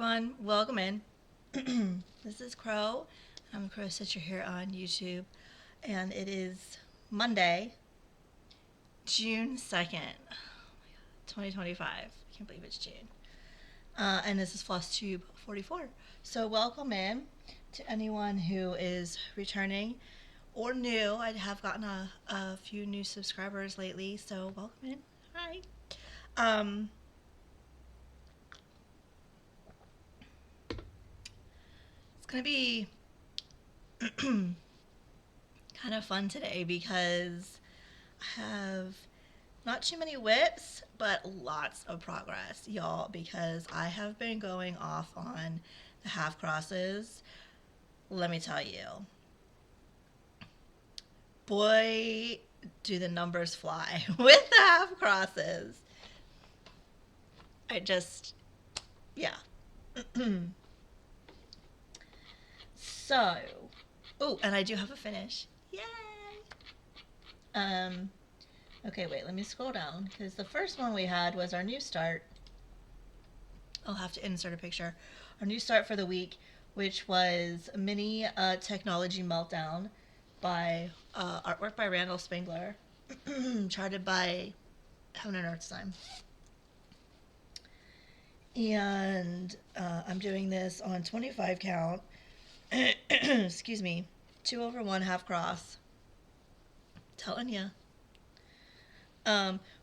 everyone, welcome in. This is Crow. I'm a crowstitcher here on YouTube, and it is Monday, June 2nd, 2025. I can't believe it's June. And this is Flosstube 44. So welcome in to anyone who is returning or new. I have gotten a few new subscribers lately, so welcome in. Hi. It's gonna be kind of fun today because I have not too many whips, but lots of progress, y'all, because I have been going off on the half crosses. Let me tell you, boy, do the numbers fly with the half crosses. Yeah. So, oh, and I do have a finish. Yay! Okay, wait, let me scroll down, because the first one we had was our new start. I'll have to insert a picture. Our new start for the week, which was a mini technology meltdown by artwork by Randall Spangler, charted by Heaven and Earth Time. And I'm doing this on 25 count. Excuse me, 2/1 half cross. Telling ya.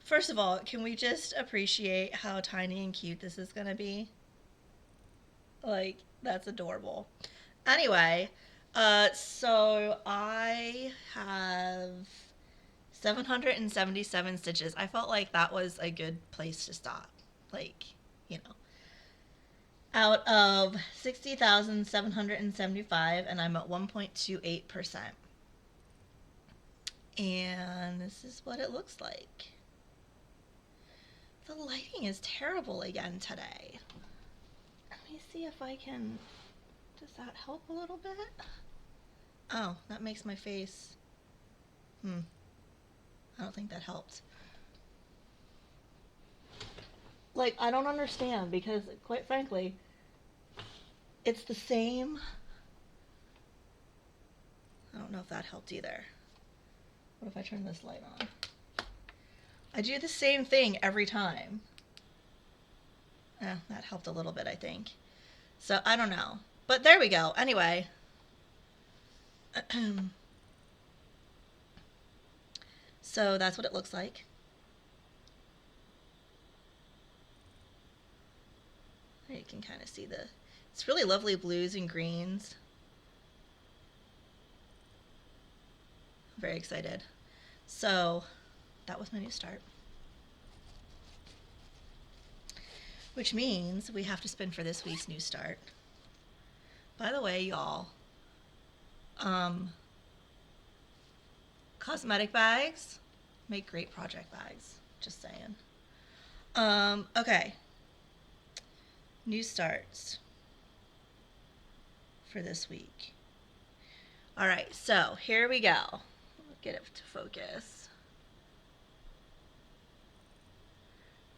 First of all, can we just appreciate how tiny and cute this is gonna be? Like, that's adorable. Anyway, so I have 777 stitches. I felt like that was a good place to stop. Like, you know. Out of 60,775, and I'm at 1.28%. And this is what it looks like. The lighting is terrible again today. Let me see if I can... Does that help a little bit? Oh, that makes my face... I don't think that helped. Like, I don't understand, because, quite frankly, it's the same... I don't know if that helped either. What if I turn this light on? I do the same thing every time. That helped a little bit, I think. So, I don't know. But there we go. Anyway. So, that's what it looks like. You can kind of see it's really lovely blues and greens. I'm very excited. So that was my new start. Which means we have to spin for this week's new start. By the way, y'all, cosmetic bags make great project bags. Just saying. Okay. New starts for this week. All right, so here we go. Get it to focus.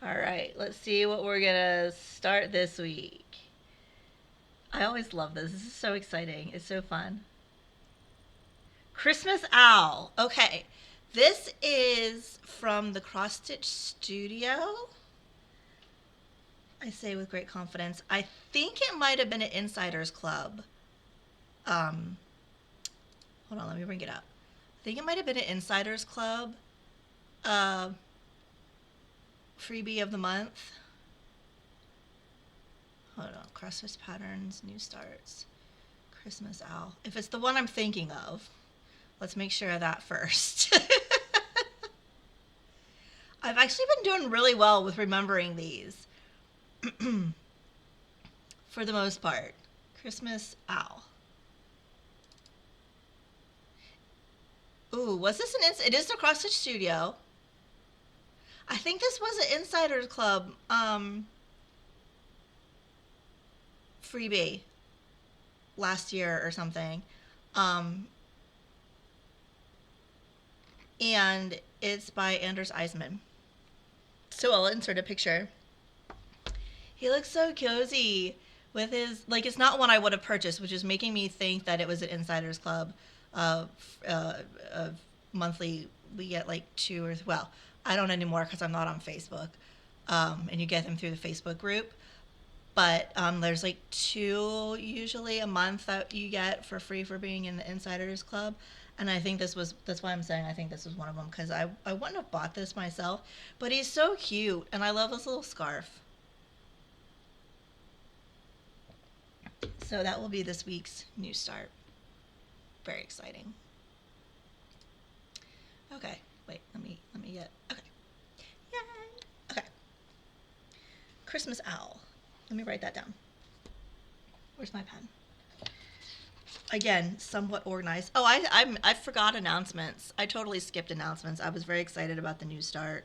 All right, let's see what we're gonna start this week. I always love this. This is so exciting. It's so fun. Christmas Owl. Okay, this is from the Cross Stitch Studio. I say with great confidence. I think it might have been an Insiders Club. Hold on, let me bring it up. I think it might have been an Insiders Club freebie of the month. Hold on, Cross-Stitch Patterns, New Starts, Christmas Owl. If it's the one I'm thinking of, let's make sure of that first. I've actually been doing really well with remembering these. For the most part. Christmas Owl. Ooh, was this it is the Cross Stitch Studio. I think this was an Insiders Club freebie last year or something. And it's by Anders Eisman. So I'll insert a picture. He looks so cozy with his, like, it's not one I would have purchased, which is making me think that it was an Insiders Club of monthly. We get like two or, well, I don't anymore because I'm not on Facebook. And you get them through the Facebook group. But there's like 2 usually a month that you get for free for being in the Insiders Club. And I think that's why I'm saying I think this was one of them, because I wouldn't have bought this myself. But he's so cute, and I love his little scarf. So that will be this week's new start. Very exciting. Okay, wait, let me get, okay. Yay! Okay. Christmas owl. Let me write that down. Where's my pen? Again, somewhat organized. Oh, I forgot announcements. I totally skipped announcements. I was very excited about the new start.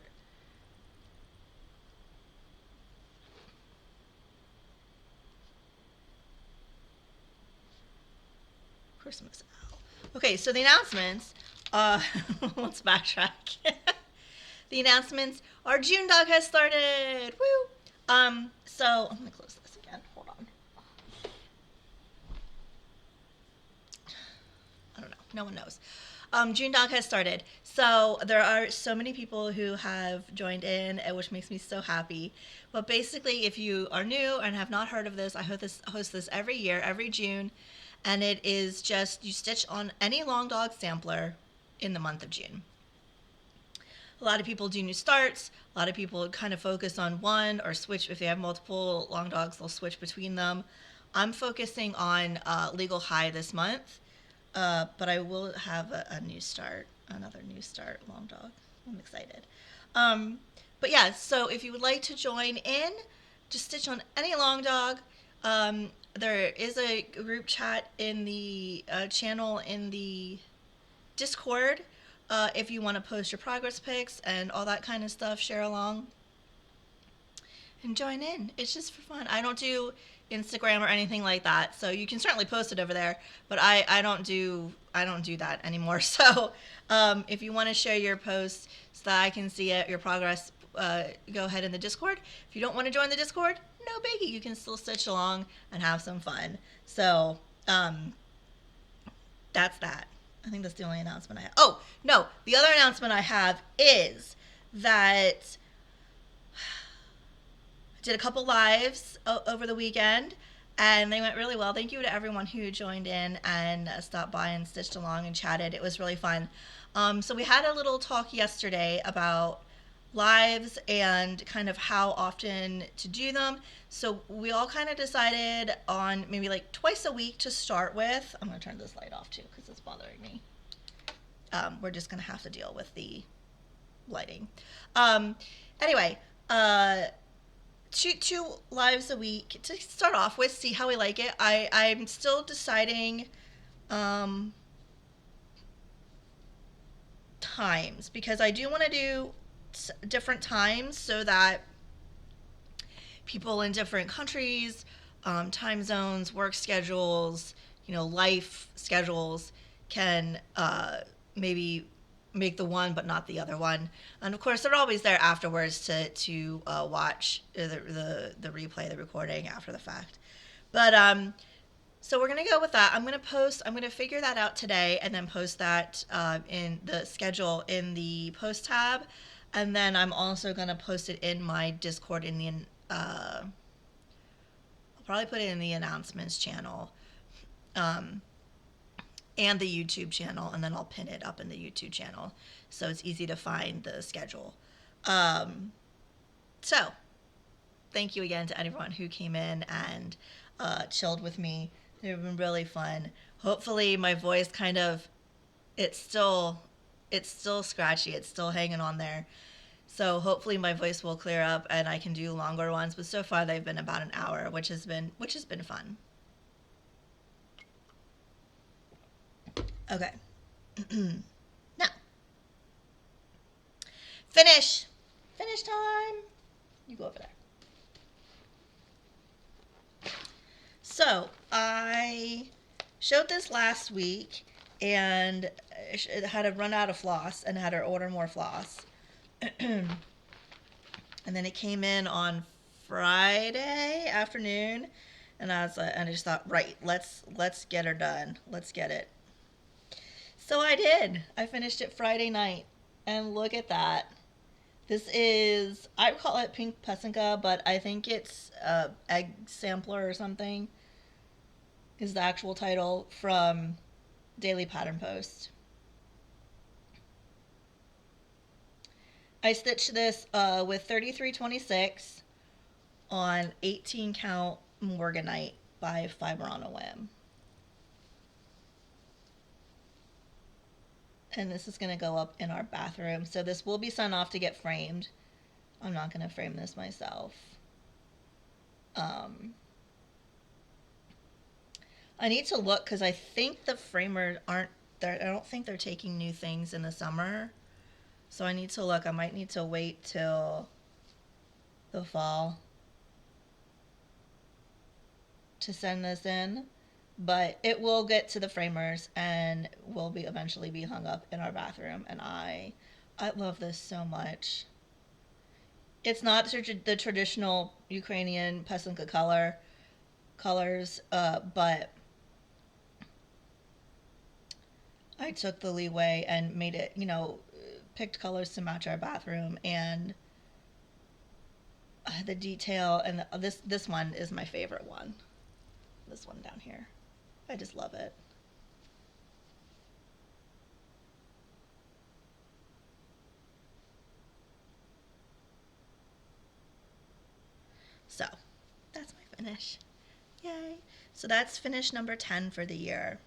Christmas owl. Okay, so the announcements, let's backtrack. The announcements, our JuneDog has started. Woo! So I'm gonna close this again. Hold on. I don't know. No one knows. JuneDog has started. So there are so many people who have joined in, which makes me so happy. But basically, if you are new and have not heard of this, I host this every year, every June. And it is just, you stitch on any long dog sampler in the month of June. A lot of people do new starts. A lot of people kind of focus on one or switch. If they have multiple long dogs, they'll switch between them. I'm focusing on Legal High this month, but I will have a new start, another new start long dog. I'm excited. But yeah, so if you would like to join in, just stitch on any long dog. There is a group chat in the channel in the Discord. If you want to post your progress pics and all that kind of stuff, share along and join in. It's just for fun. I don't do Instagram or anything like that, so you can certainly post it over there, but I don't do that anymore. So if you want to share your posts so that I can see it, your progress, go ahead in the Discord. If you don't want to join the Discord, no biggie. You can still stitch along and have some fun. So that's that. I think that's the only announcement I have. Oh, no. The other announcement I have is that I did a couple lives over the weekend, and they went really well. Thank you to everyone who joined in and stopped by and stitched along and chatted. It was really fun. So we had a little talk yesterday about lives and kind of how often to do them. So we all kind of decided on maybe like twice a week to start with. I'm going to turn this light off too because it's bothering me. We're just going to have to deal with the lighting. Anyway, two lives a week to start off with, see how we like it. I'm still deciding times, because I do want to do different times so that people in different countries, time zones, work schedules, life schedules can maybe make the one but not the other one. And of course, they're always there afterwards to watch the replay, the recording after the fact. But so we're gonna go with that. I'm gonna figure that out today and then post that in the schedule in the post tab. And then I'm also going to post it in my Discord in the, I'll probably put it in the announcements channel, and the YouTube channel, and then I'll pin it up in the YouTube channel so it's easy to find the schedule. So thank you again to everyone who came in and chilled with me. They've been really fun. Hopefully my voice it's still scratchy. It's still hanging on there. So hopefully my voice will clear up and I can do longer ones. But so far they've been about an hour, which has been fun. Okay. Now, finish time. You go over there. So I showed this last week and had to run out of floss and had her order more floss. And then it came in on Friday afternoon, And I just thought, right, let's get her done. Let's get it. So I did. I finished it Friday night, and look at that. This is, I call it pink pusinka, but I think it's egg sampler or something. Is the actual title from Daily Pattern Post. I stitched this with 3326 on 18 count Morganite by Fiber on a Whim. And this is going to go up in our bathroom. So this will be sent off to get framed. I'm not going to frame this myself. I need to look because I think the framers aren't there. I don't think they're taking new things in the summer. So I need to look. I might need to wait till the fall to send this in. But it will get to the framers and will be eventually be hung up in our bathroom. And I love this so much. It's not the traditional Ukrainian Pesinka colors, but I took the leeway and made it, picked colors to match our bathroom, and the detail, and this one is my favorite one. This one down here. I just love it. So, that's my finish. Yay. So that's finish number 10 for the year,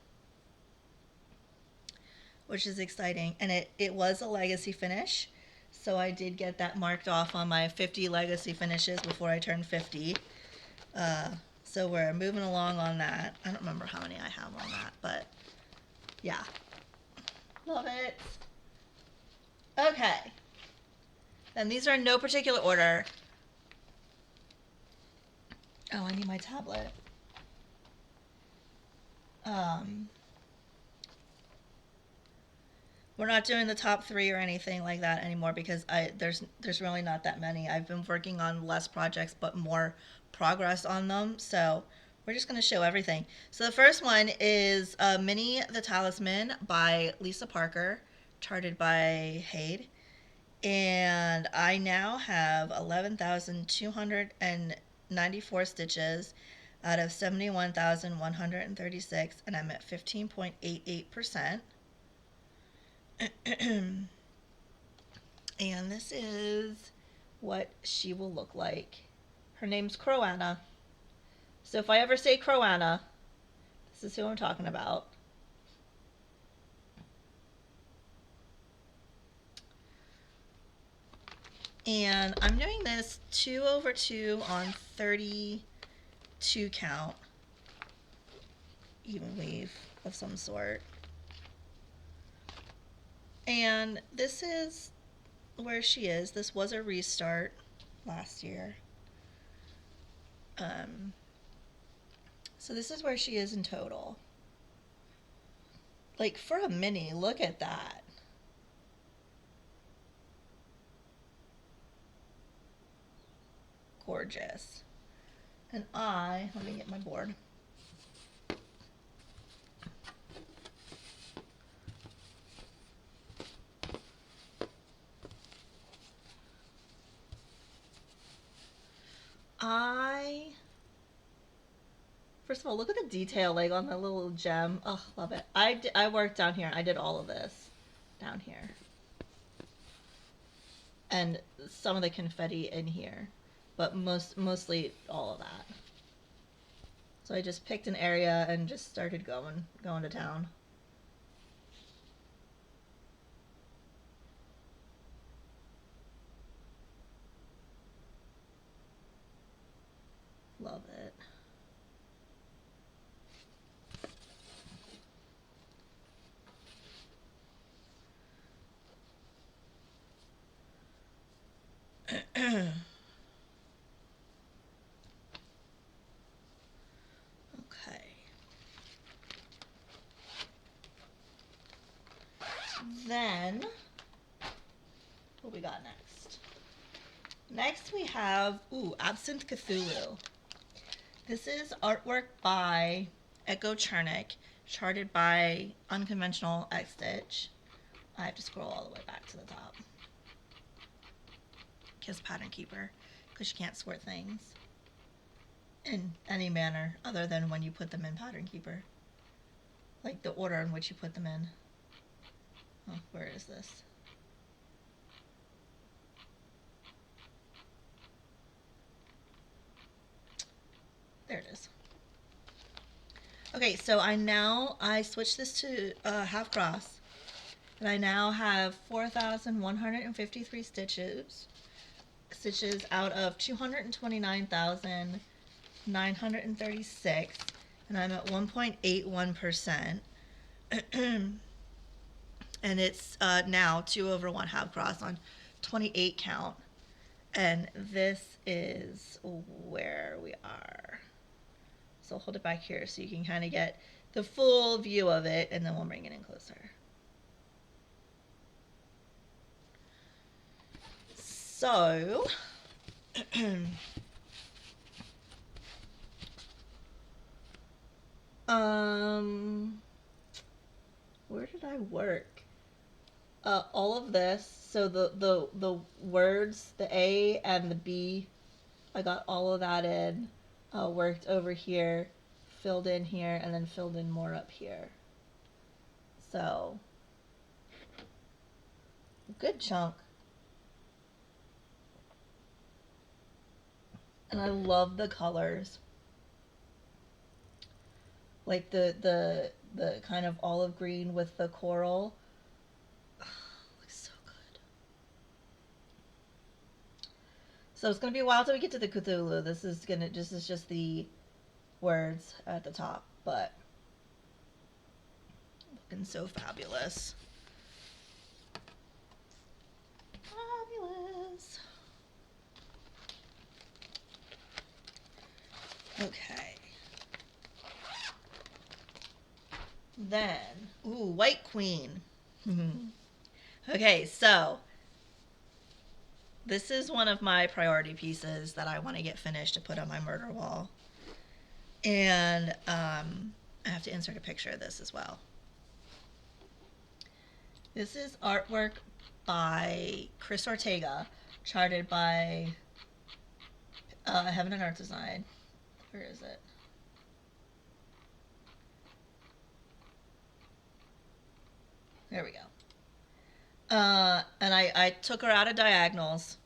which is exciting. And it was a legacy finish, so I did get that marked off on my 50 legacy finishes before I turned 50. So we're moving along on that. I don't remember how many I have on that, but yeah. Love it. Okay. And these are in no particular order. Oh, I need my tablet. We're not doing the top 3 or anything like that anymore because there's really not that many. I've been working on less projects but more progress on them, so we're just going to show everything. So the first one is Minnie the Talisman by Lisa Parker, charted by Jade. And I now have 11,294 stitches out of 71,136, and I'm at 15.88%. And this is what she will look like. Her name's Crowanna. So if I ever say Crowanna, this is who I'm talking about. And I'm doing this 2/2 on 32 count even weave of some sort. And this is where she is. This was a restart last year. So this is where she is in total. Like, for a mini, look at that. Gorgeous. And let me get my board. First of all, look at the detail, like, on the little gem. Oh, love it. I worked down here. I did all of this down here. And some of the confetti in here. But mostly all of that. So I just picked an area and just started going to town. Love it. Okay. Then, what we got next? Next we have, Absinthe Cthulhu. This is artwork by Echo Chernick, charted by Unconventional X Stitch. I have to scroll all the way back to the top. Kiss Pattern Keeper, because you can't sort things in any manner other than when you put them in Pattern Keeper. Like the order in which you put them in. Oh, where is this? There it is. Okay, so I switched this to half cross, and I now have 4,153 stitches out of 229,936, and I'm at 1.81%. And it's now 2/1 half cross on 28 count, and this is where we are. So I'll hold it back here so you can kind of get the full view of it, and then we'll bring it in closer. So where did I work? All of this, so the words, the A and the B, I got all of that in, worked over here, filled in here, and then filled in more up here. So, good chunk. And I love the colors. Like the kind of olive green with the coral. So it's gonna be a while till we get to the Cthulhu. This is just the words at the top, but looking so fabulous. Fabulous. Okay. Then, ooh, White Queen. Okay, so this is one of my priority pieces that I want to get finished to put on my murder wall. And I have to insert a picture of this as well. This is artwork by Chris Ortega, charted by Heaven and Art Design. Where is it? There we go. And I took her out of diagonals.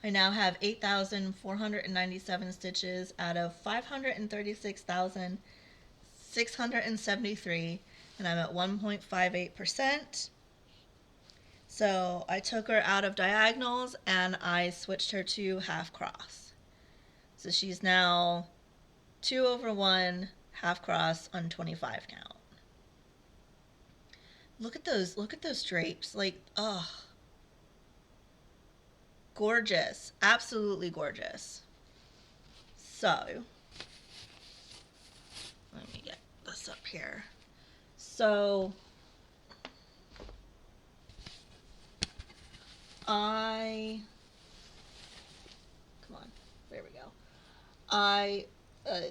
I now have 8,497 stitches out of 536,673, and I'm at 1.58%. So I took her out of diagonals and I switched her to half cross. So she's now 2/1 half cross on 25 count. Look at those drapes. Like, oh, gorgeous. Absolutely gorgeous. So, let me get this up here. So, come on, there we go.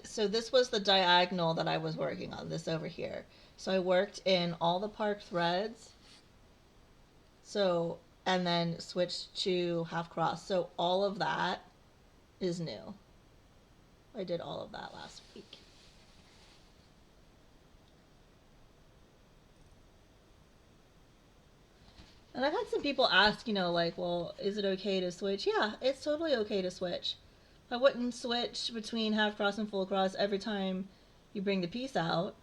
So this was the diagonal that I was working on, this over here. So I worked in all the park threads, so, and then switched to half cross. So all of that is new. I did all of that last week. And I've had some people ask, like, well, is it okay to switch? Yeah, it's totally okay to switch. I wouldn't switch between half cross and full cross every time you bring the piece out.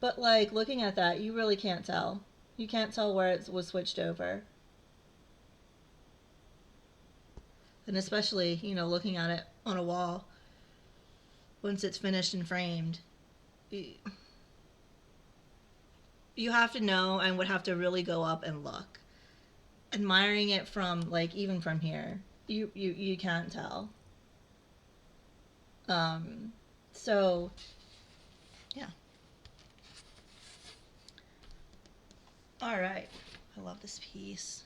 But, like, looking at that, you really can't tell. You can't tell where it was switched over. And especially, looking at it on a wall, once it's finished and framed, you have to know and would have to really go up and look. Admiring it from, like, even from here, you can't tell. So, yeah. All right. I love this piece.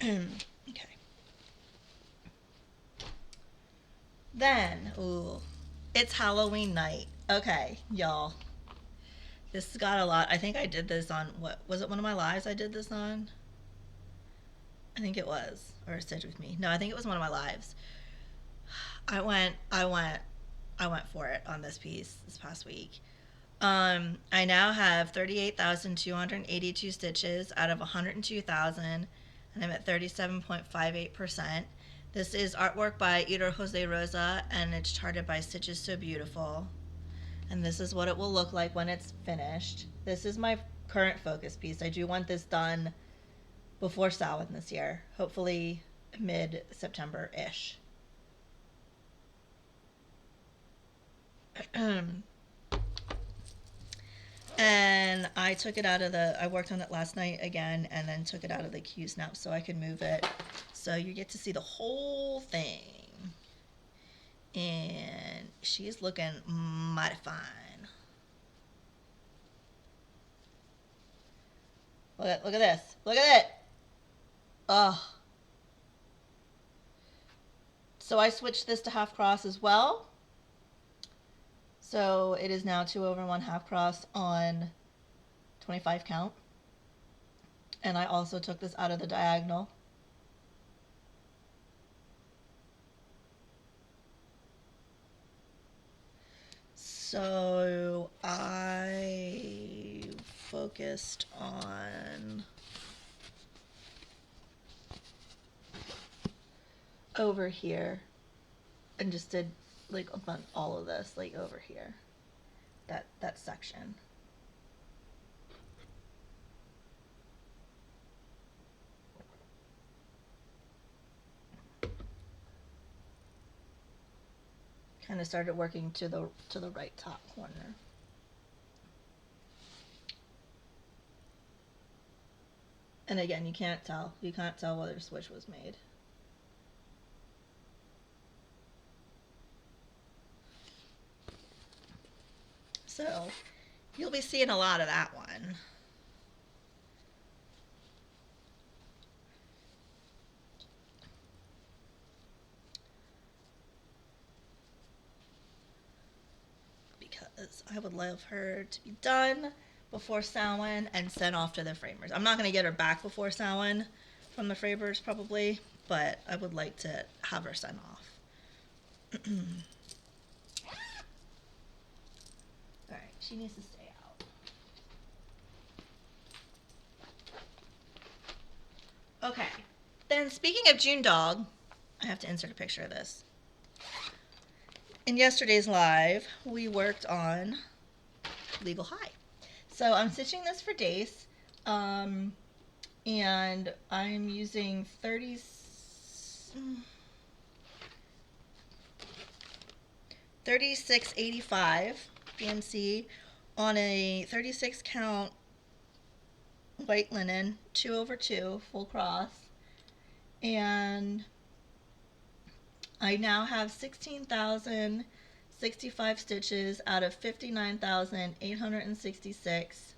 Okay. Then, ooh, it's Halloween night. Okay, y'all. This got a lot. I think I did this on, what was it, one of my lives I did this on? I think it was, or Stitch with Me. No, I think it was one of my lives. I went for it on this piece this past week. I now have 38,282 stitches out of 102,000, and I'm at 37.58%. This is artwork by Eder Jose Rosa, and it's charted by Stitches So Beautiful. And this is what it will look like when it's finished. This is my current focus piece. I do want this done before Samhain this year, hopefully mid-September-ish. And I took it out of I worked on it last night again, and then took it out of the Q-snap so I could move it. So you get to see the whole thing. And she's looking mighty fine. Look at this. Look at it. Oh. So I switched this to half cross as well. So it is now 2 over 1 half cross on 25 count. And I also took this out of the diagonal. So I focused on over here and just did like all of this like over here, that section. Kind of started working to the right top corner. And again, you can't tell whether switch was made. So you'll be seeing a lot of that one. Because I would love her to be done before Samhain and sent off to the framers. I'm not going to get her back before Samhain from the framers probably, but I would like to have her sent off. Alright, she needs to stay out. Okay, then speaking of JuneDog, I have to insert a picture of this. In yesterday's live, we worked on Legal High. So I'm stitching this for Dace, and I'm using 3685 BMC on a 36 count white linen, 2 over 2 full cross, and I now have 16,065 stitches out of 59,866,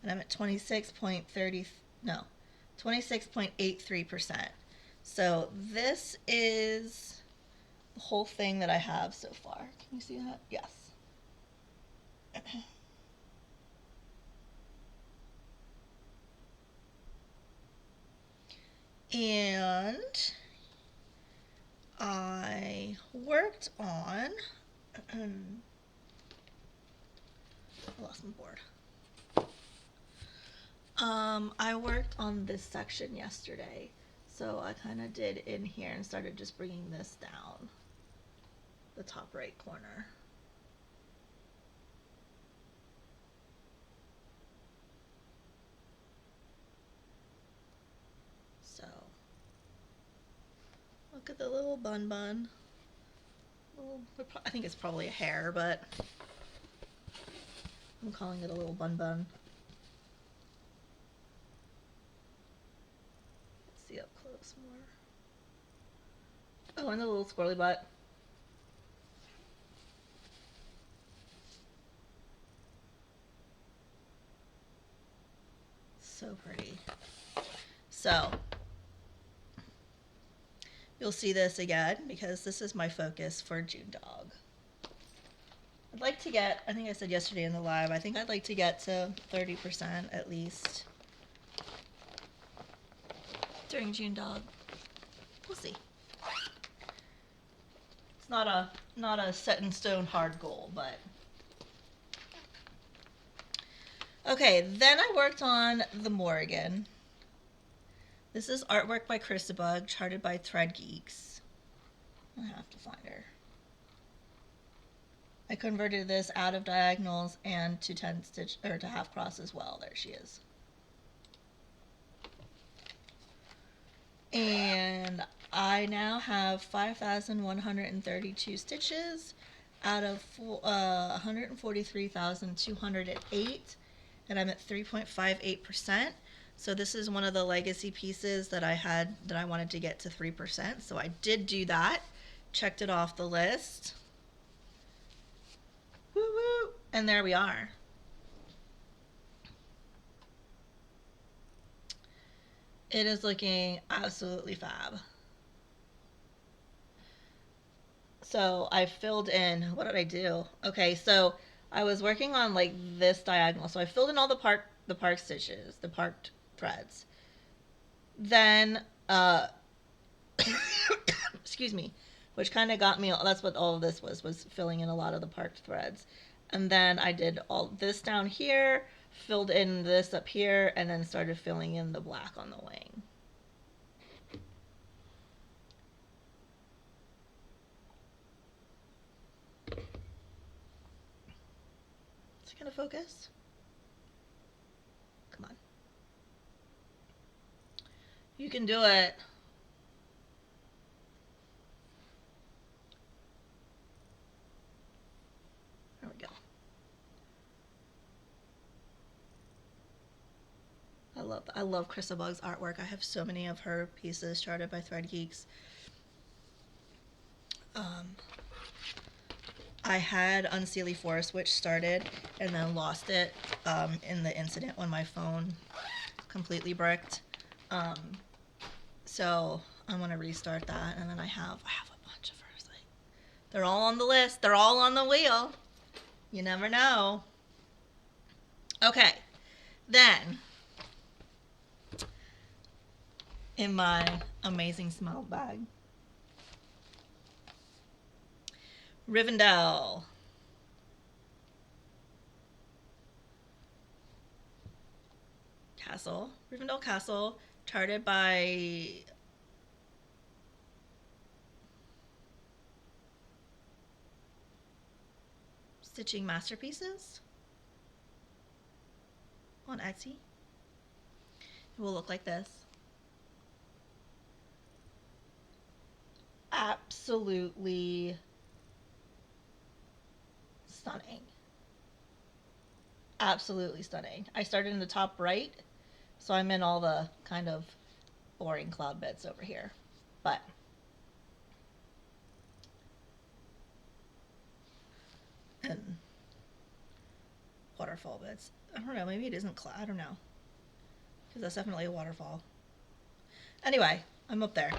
and I'm at 26.83%. So this is the whole thing that I have so far. Can you see that? Yes. And I worked on, I lost my board. I worked on this section yesterday, so I kind of did in here and started just bringing this down the top right corner. So look at the little bun. I think it's probably a hair, but I'm calling it a little bun. Let's see up close more. Oh, and the little squirrely butt. So pretty. So you'll see this again because this is my focus for JuneDog. I'd like to get, I think I said yesterday in the live, I think I'd like to get to 30% at least during JuneDog. We'll see. It's not a set in stone hard goal, but okay. Then I worked on the Morrigan. This is artwork by JuneDog, charted by Thread Geeks. I have to find her. I converted this out of diagonals and to 10 stitch or to half cross as well. There she is. And I now have 5,132 stitches out of 143,208, and I'm at 3.58%. So this is one of the legacy pieces that I had that I wanted to get to 3%. So I did do that, checked it off the list. Woo woo! And there we are. It is looking absolutely fab. So I filled in, what did I do? Okay, so I was working on like this diagonal. So I filled in all the park stitches, the parked threads. Then, excuse me, which kind of got me, that's what all of this was filling in a lot of the parked threads. And then I did all this down here, filled in this up here, and then started filling in the black on the wing. Is it gonna focus? Come on. You can do it. There we go. I love JuneDog's artwork. I have so many of her pieces charted by Thread Geeks. I had Unseelie Forest Witch started and then lost it in the incident when my phone completely bricked. So I'm gonna restart that, and then I have a bunch of hers. Like, they're all on the list. They're all on the wheel. You never know. Okay, then in my amazing smell bag, Rivendell. Castle. Rivendell Castle, charted by Stitching Masterpieces on Etsy. It will look like this. Absolutely stunning. Absolutely stunning. I started in the top right, so I'm in all the kind of boring cloud bits over here. But and waterfall bits. I don't know, maybe it isn't cloud. I don't know. Because that's definitely a waterfall. Anyway, I'm up there.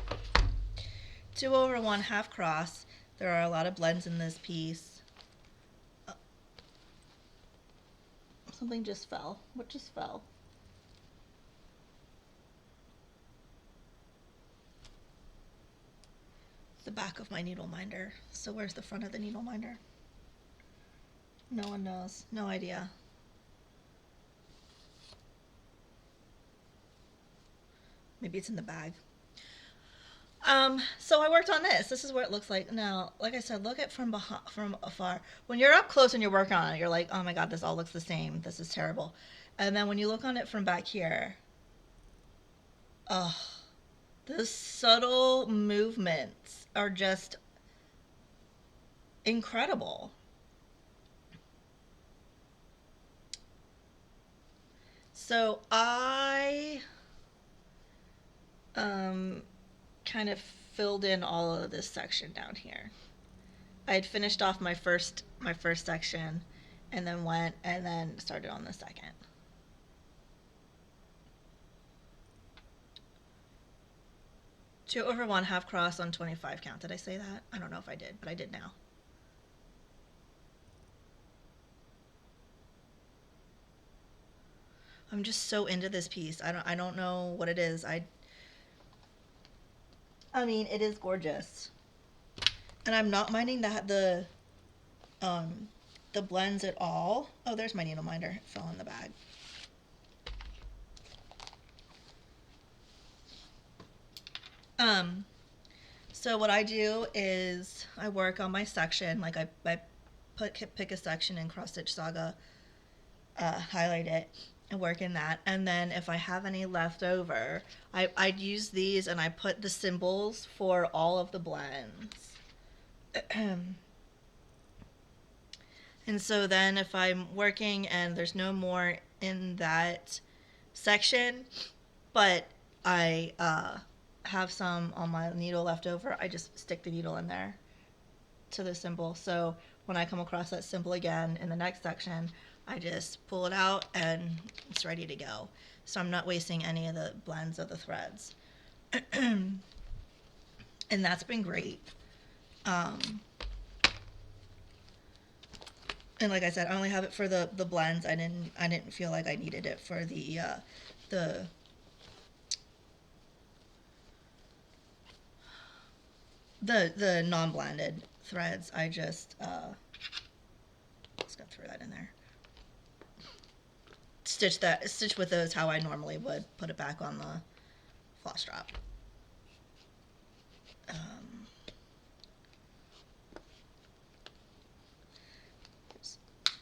2/1 half cross. There are a lot of blends in this piece. Something just fell. What just fell? It's the back of my needle minder. So where's the front of the needle minder? No one knows. No idea. Maybe it's in the bag. So I worked on this. This is what it looks like. Now, like I said, look at from afar. When you're up close and you're working on it, you're like, oh my God, this all looks the same. This is terrible. And then when you look on it from back here, oh, the subtle movements are just incredible. So I kind of filled in all of this section down here. I had finished off my first section and then went and then started on the second. 2 over 1 half cross on 25 count. Did I say that? I don't know if I did, but I did now. I'm just so into this piece. I don't know what it is. I mean, it is gorgeous. And I'm not minding that the blends at all. Oh, there's my needle minder. It fell in the bag. So what I do is I work on my section. Like I pick a section in Cross Stitch Saga, highlight it, and work in that. And then if I have any left over, I'd use these and I put the symbols for all of the blends. And so then if I'm working and there's no more in that section, but I have some on my needle left over, I just stick the needle in there to the symbol. So when I come across that symbol again in the next section, I just pull it out and it's ready to go. So I'm not wasting any of the blends of the threads. And that's been great. And like I said, I only have it for the blends. I didn't feel like I needed it for the non-blended threads. I just gonna throw that in there. Stitch with those how I normally would. Put it back on the floss drop.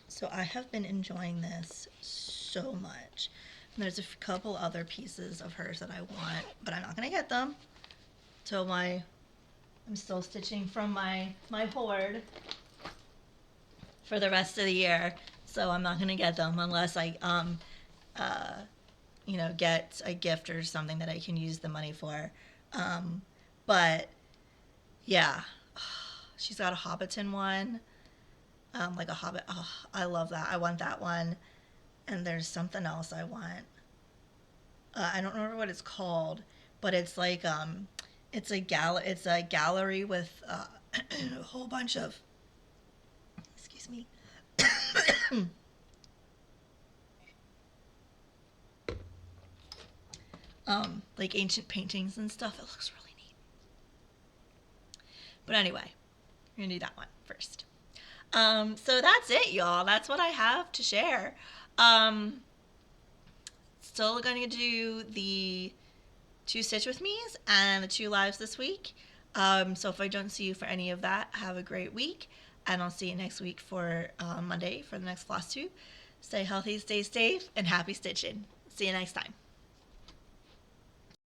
So I have been enjoying this so much. And there's a couple other pieces of hers that I want, but I'm not gonna get them till I'm still stitching from my hoard for the rest of the year. So I'm not gonna get them unless I get a gift or something that I can use the money for. But yeah, she's got a Hobbiton one. Like a hobbit. Oh, I love that. I want that one. And there's something else I want. I don't remember what it's called, but it's like it's a gallery with a whole bunch of, excuse me. Like ancient paintings and stuff. It looks really neat. But anyway, we're gonna do that one first. So that's it, y'all. That's what I have to share. Still going to do the 2 Stitch With Me's and the 2 lives this week. So if I don't see you for any of that, have a great week. And I'll see you next week for Monday for the next Flosstube. Stay healthy, stay safe, and happy stitching. See you next time.